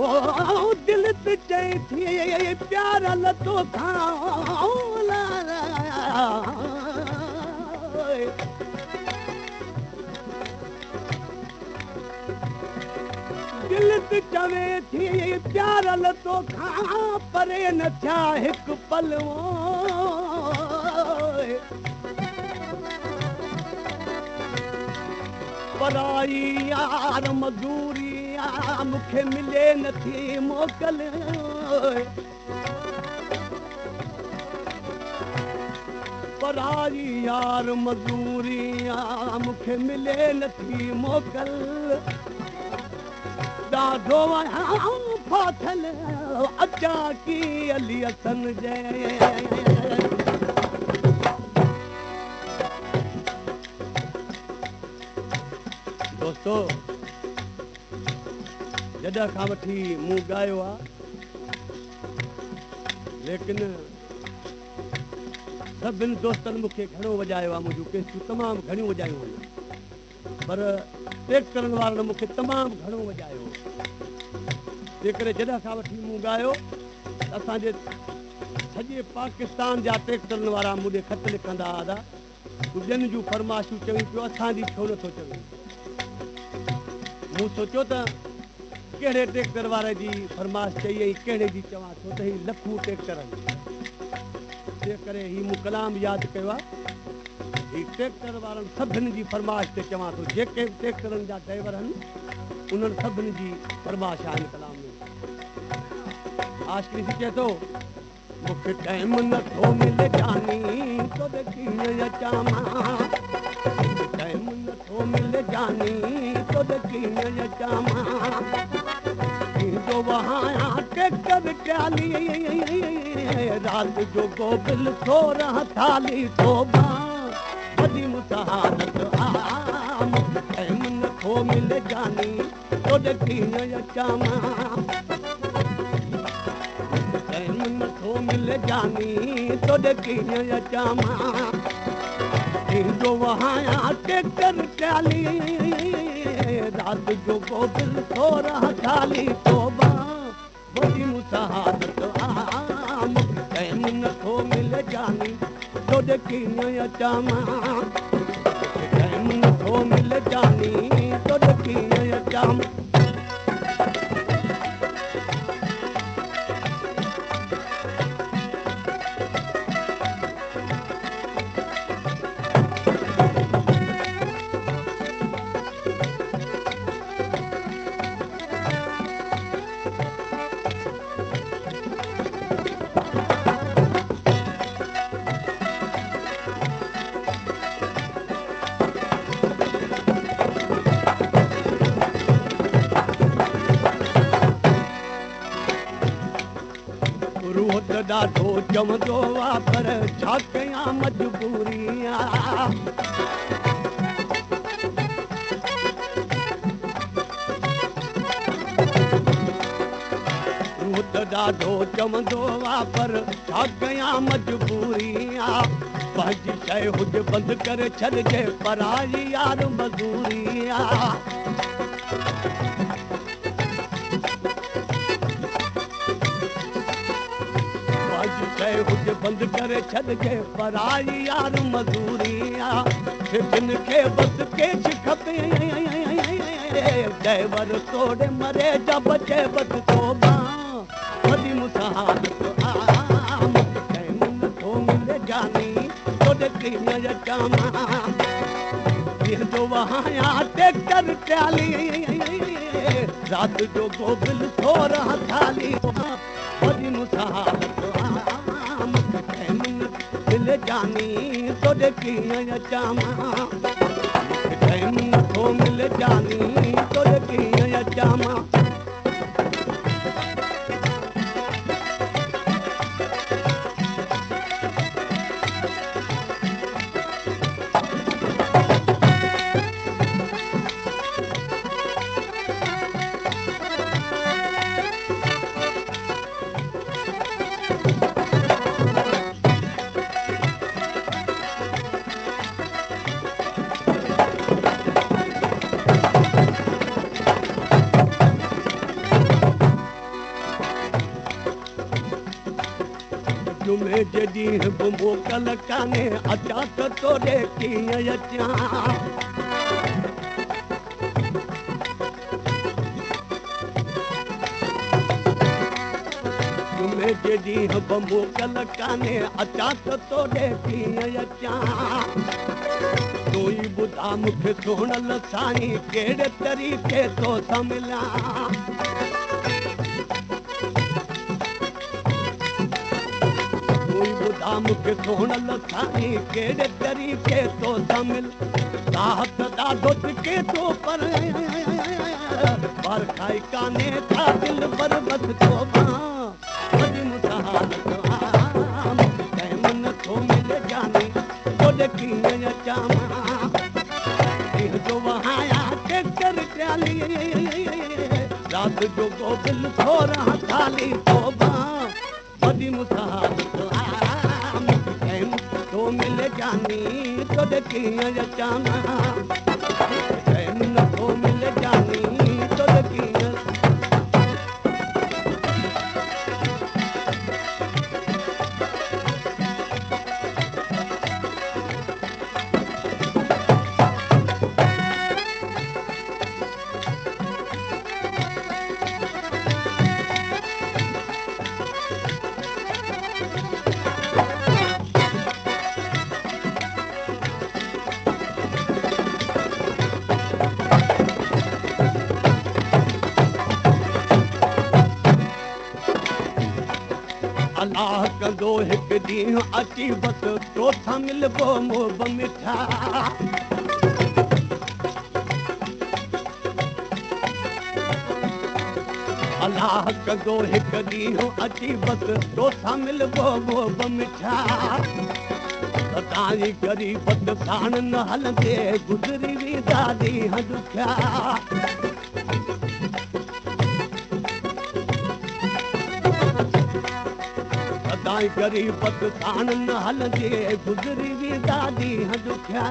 ओ दिल ते चई थी प्यार लतो खाला दिल ते चवे थी प्यार लतो खां परे न थिया हिकु पल पराई यार मजूरी मूंखे मिले नथी मोकल पराई यार मजूरी मूंखे मिले नथी मोकल ॾाढो फाथल अचा की अली असन जे दोस्तो जॾहिं खां वठी मूं ॻायो आहे लेकिन सभिनि दोस्तनि मूंखे घणो वॼायो आहे मुंहिंजूं केसियूं तमामु घणियूं वॼायूं आहिनि पर टेक करण वारनि मूंखे तमामु घणो वॼायो जे करे जॾहिं खां वठी मूं ॻायो असांजे सॼे पाकिस्तान जा टेक करण वारा मूं ॾे ख़त लिखंदा हुआ तूं ॿियनि जूं फरमाइशूं चवीं पियो असांजी छो नथो चवीं मूं सोचियो त कहिड़े ट्रैक्टर वारे जी फरमाइश चई ऐं कहिड़े जी चवां छो त ही लखूं ट्रैक्टर आहिनि तंहिं करे ही मूं कलाम यादि कयो आहे ही ट्रैक्टर वारनि सभिनी जी फरमाइश ते चवां थो जेके ट्रैक्टरनि जा ड्राइवर आहिनि उन्हनि सभिनी जी फरमाइश आहे हिन कलाम में आशिक़ी थी चए थो मूंखे टाइम नथो मिले जानी तोॾे कीअं अचां मां टाइम नथो मिले जानी तोॾे कीअं अचां मां थींदो वहां ट्रैक्टर ट्राली राति जो गोबिल सोरहं थाली तोबा वॾी मुसहारत मूंखे टाइम नथो मिले जानी तोॾे कीअं अचां मां टाइम नथो मिले जानी तोॾे कीअं अचां मां थींदो वहां ट्रैक्टर ट्राली राति जो गोबिल सोरहं थाली तोबा वॾी मुसहारत मूंखे टाइम नथो मिले जानी तोॾे कीअं अचां मां टाइम नथो मिले जानी तोॾे कीअं अचां ॾाढो जमंदो आहे पर छा कयां मजबूरी ॾाढो जमंदो आहे पर छा कयां मजबूरी पंहिंजी शइ हुजे बंदि करे छॾिजे पराई यार मज़ूरी हुजे बंदि करे छॾिजे पराई यार मज़ूरी जिन खे बसि केश खपे ड्राइवर तोड़े मरे जा बचे बसि तोबा वॾी मुसहारत मूंखे टाइम नथो मिले जानी तोॾे कीअं अचां मां थींदो वहां ट्रैक्टर ट्राली राति जो गोबिल सोरहं थाली वॾी मुसहारत मिले जानी तोॾे कीअं अचां मां टाइम नथो मिले जानी तोॾे कीअं अचां मां जॾहिं बि मोकल कान्हे अचां त तोॾे कीअं अचां जॾहिं बि मोकल कान्हे अचां त तोॾे कीअं अचां तूं ई ॿुधा मूंखे सुहिणल साईं कहिड़े तरीक़े तोसां मिलां ॿुधा मूंखे सुहिणल साईं कहिड़े तरीक़े तोसां मिल राहत ॾाढो टिके थो पर खाई कान्हे था दिलि बरबस थो वॾी मुसाल टाइम नथो मिले जानी तोॾे कीअं अचां जो वहाया टेकर ट्याली राति जो गोबिल थोरा थाली तोबा वॾी मुसाल तो मिले जानी तोॾे कीअं अचां टाइम नथो मिले जानी तोॾे कीअं अलाह कंदो हिकु ॾींहुं अची बसि तोसां मिलबो मोब मिठा अलाह कंदो हिकु ॾींहुं अची बसि तोसां मिलबो मोब मिठा तव्हांजी ग़रीबत साण न हलंदे गुज़री वेंदा ॾींहं ॾुखिया ग़रीबत साण न हलंदे गुज़री वेंदा ॾींहं ॾुखिया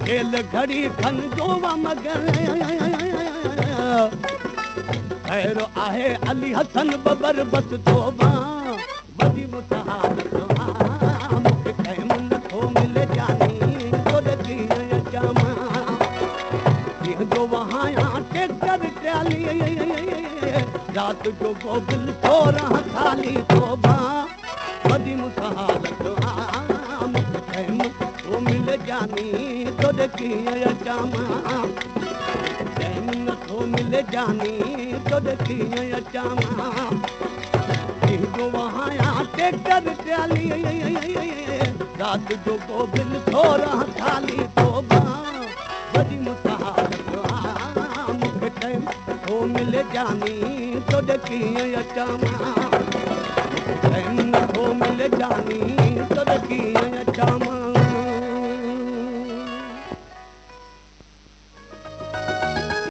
खेल घड़ी खन जो मगर अहिड़ो आहे अली हसन बबर बस तोबा वॾी मुसाल मूंखे टाइम नथो मिले जानी तोॾे कीअं अचां जो वहाया टेकर ट्याली राति जो गोबिल थोरा थाली तोबा वॾी मुसाल मूंखे टाइम नथो मिले जानी तोॾे कीअं अचां टाइम नथो मिले जानी तोॾे कीअं अचां जो वहाया टेकर ट्याली राति जो गोबिल थोरा थाली तोबा वॾी मुसाल मूंखे टाइम नथो मिले जानी तोॾे कीअं अचां टाइम नथो मिले जानी तोॾे कीअं